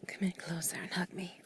Come in closer and hug me.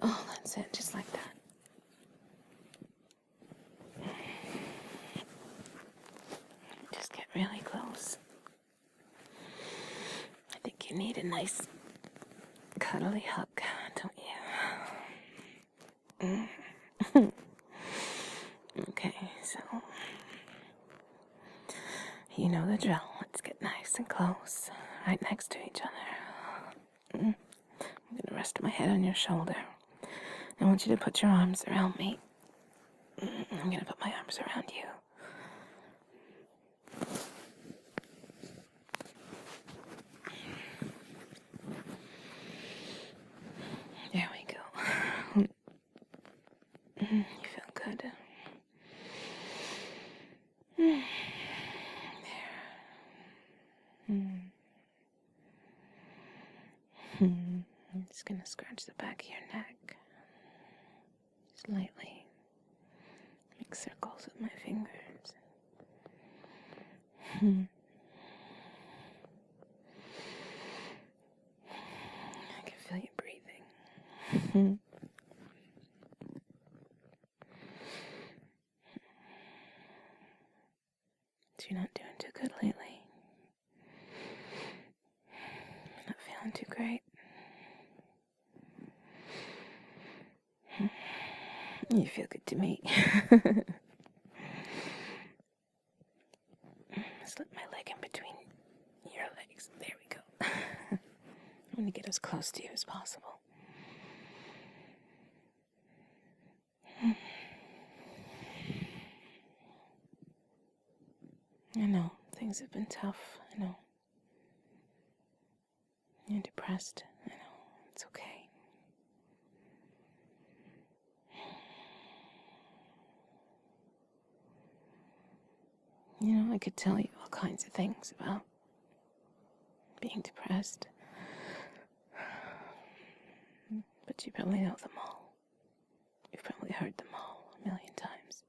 Oh, that's it, just like that. Just get really close. I think you need a nice cuddly hug, don't you? Okay, so you know the drill. Let's get nice and close, right next to each other. I'm gonna rest my head on your shoulder. I want you to put your arms around me. I'm gonna put my arms around you. There we go. You feel good. There. I'm just gonna scratch the back of your neck. Just lightly. Make circles with my fingers. I can feel you breathing. So you're not doing too good lately. Not feeling too great. You feel good to me. Slip my leg in between your legs. There we go. I'm going to get as close to you as possible. I know, things have been tough. I know. You're depressed. I know. It's okay. You know, I could tell you all kinds of things about being depressed. But you probably know them all. You've probably heard them all a million times.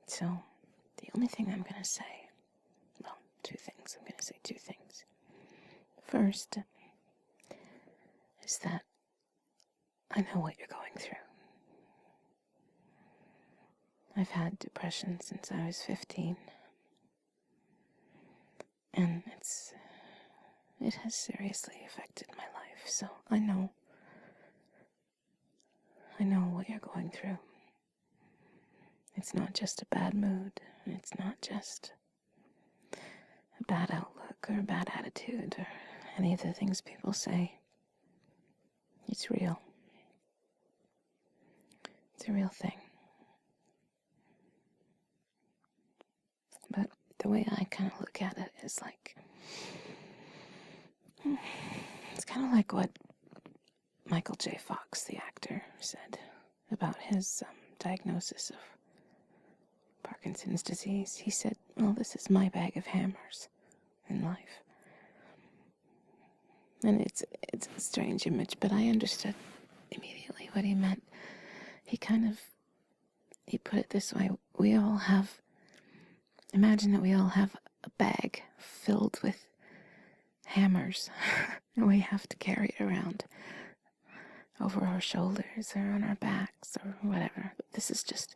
So, the only thing I'm going to say, well, two things. I'm going to say two things. First, is that I know what you're going through. I've had depression since I was 15. And it has seriously affected my life, so I know what you're going through. It's not just a bad mood, it's not just a bad outlook or a bad attitude or any of the things people say. It's real. It's a real thing. But the way I kind of look at it is like, it's kind of like what Michael J. Fox, the actor, said about his diagnosis of Parkinson's disease. He said, well, this is my bag of hammers in life. And it's a strange image, but I understood immediately what he meant. He put it this way. Imagine that we all have a bag filled with hammers, and we have to carry it around over our shoulders or on our backs or whatever. But this is just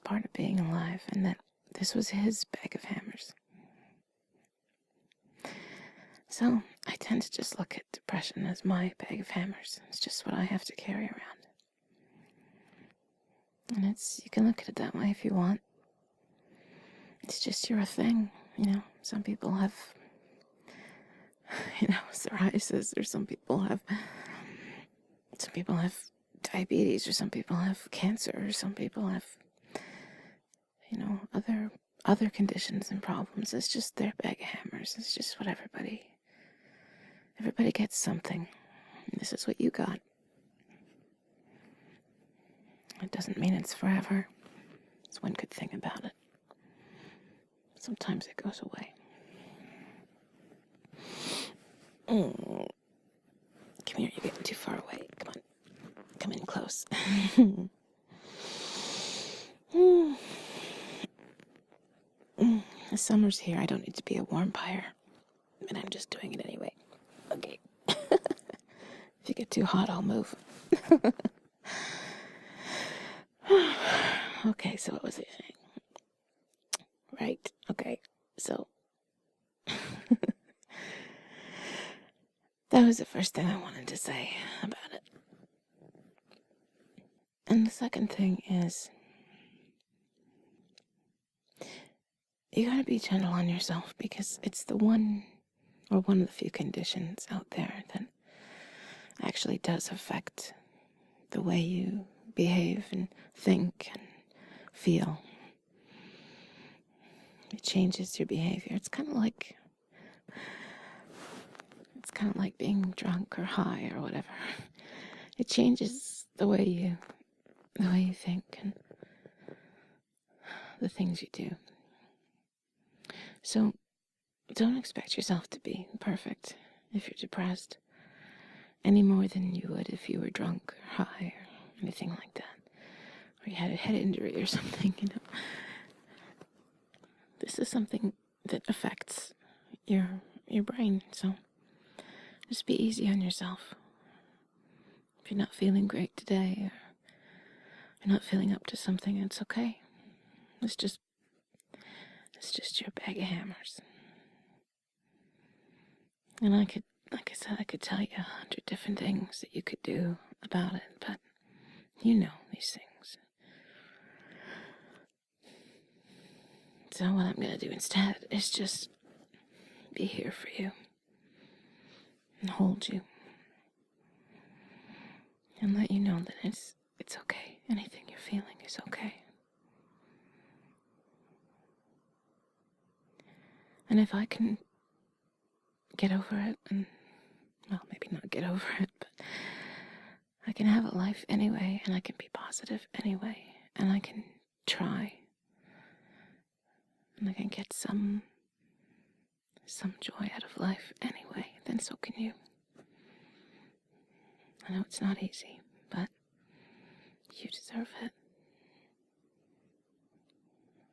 part of being alive, and that this was his bag of hammers. So I tend to just look at depression as my bag of hammers. It's just what I have to carry around. And you can look at it that way if you want. It's just your thing, you know. Some people have, psoriasis, or some people have diabetes, or some people have cancer, or some people have, other conditions and problems. It's just their bag of hammers. It's just what everybody gets something. And this is what you got. It doesn't mean it's forever. It's one good thing about it. Sometimes it goes away. Come here, you're getting too far away. Come on. Come in close. The summer's here. I don't need to be a warm fire, but I'm just doing it anyway. Okay. If you get too hot, I'll move. Okay, so what was I saying? Right. Okay. So that was the first thing I wanted to say about it. And the second thing is, you gotta be gentle on yourself, because it's the one of the few conditions out there that actually does affect the way you behave and think and feel. It changes your behavior. It's kind of like being drunk or high or whatever. It changes the way you think and the things you do. So don't expect yourself to be perfect if you're depressed, any more than you would if you were drunk or high or anything like that, or you had a head injury or something, This is something that affects your brain, so just be easy on yourself. If you're not feeling great today, or you're not feeling up to something, it's okay. It's just your bag of hammers. And I could tell you 100 different things that you could do about it, but you know these things. So what I'm going to do instead is just be here for you and hold you and let you know that it's okay. Anything you're feeling is okay. And if I can get over it, and, well, maybe not get over it, but I can have a life anyway, and I can be positive anyway, and I can try, and I can get some joy out of life anyway, then so can you. I know it's not easy, but you deserve it.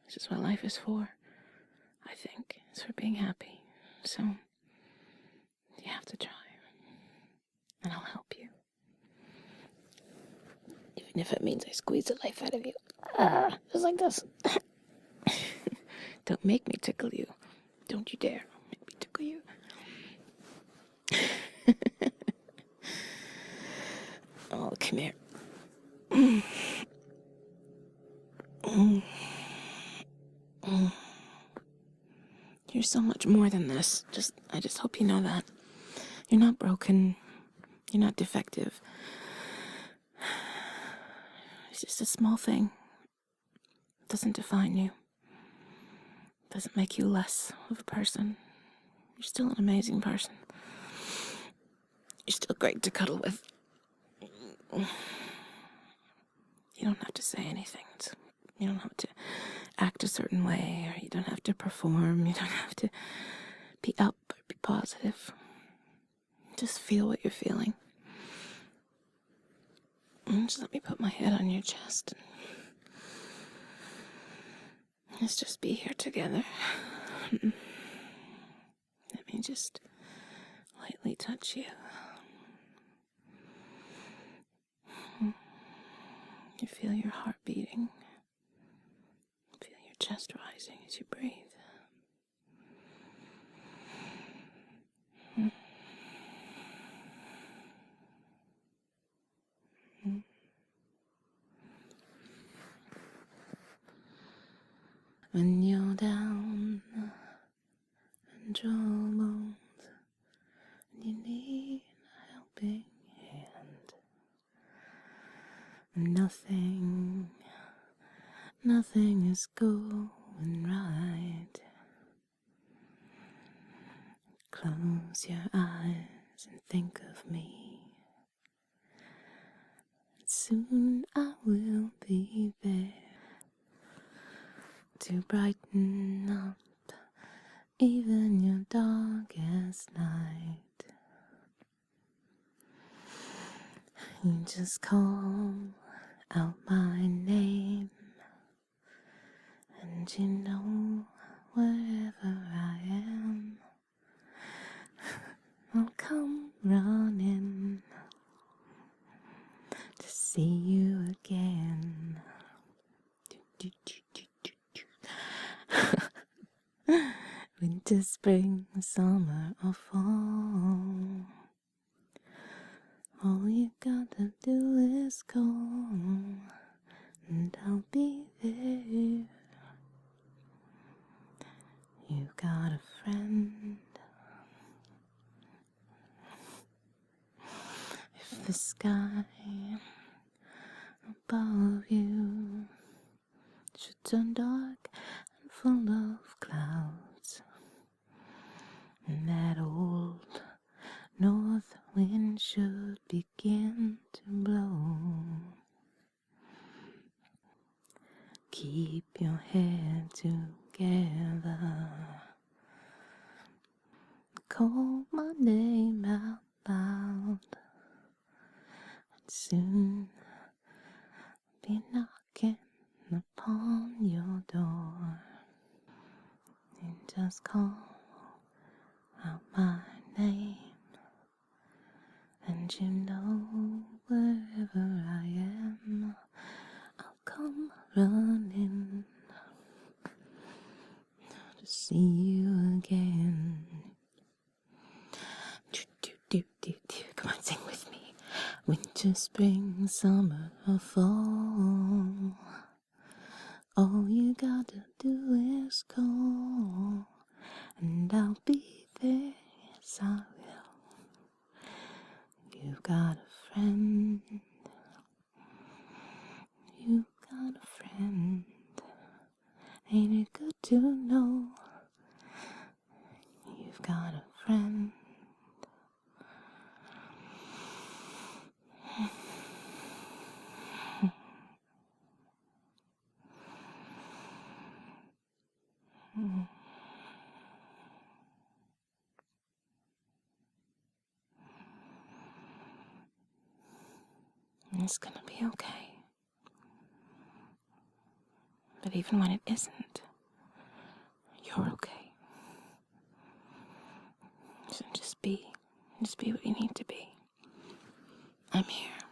This is what life is for, I think. It's for being happy. So you have to try, and I'll help you. Even if it means I squeeze the life out of you. Just like this. Don't make me tickle you. Don't you dare make me tickle you. Oh, come here. You're so much more than this. I just hope you know that. You're not broken. You're not defective. It's just a small thing. It doesn't define you. It doesn't make you less of a person. You're still an amazing person. You're still great to cuddle with. You don't have to say anything. You don't have to act a certain way, or you don't have to perform. You don't have to be up or be positive. Just feel what you're feeling. And just let me put my head on your chest. Let's just be here together. Let me just lightly touch you. You feel your heart beating. Feel your chest rising as you breathe. When you're down and troubled, and you need a helping hand, nothing is going right. Close your eyes and think of me. Soon I will be there to brighten up even your darkest night. You just call out my name, and you know wherever I am, I'll come running to see you again. Winter, spring, summer, or fall, all you gotta do is call, and I'll be there. You've got a friend. If the sky above you should turn dark and full of clouds, and that old north wind should begin to blow, keep your head together, call my name out loud, and soon be knocking upon your door. And just call out my name, and you know wherever I am, I'll come running to see you again. Come on, sing with me. Winter, spring, summer, or fall, all you gotta do is call, and I'll be there, yes I will. You've got a friend. You've got a friend. Ain't it good to know you've got a friend? It's gonna be okay. But even when it isn't, you're okay. So just be what you need to be. I'm here.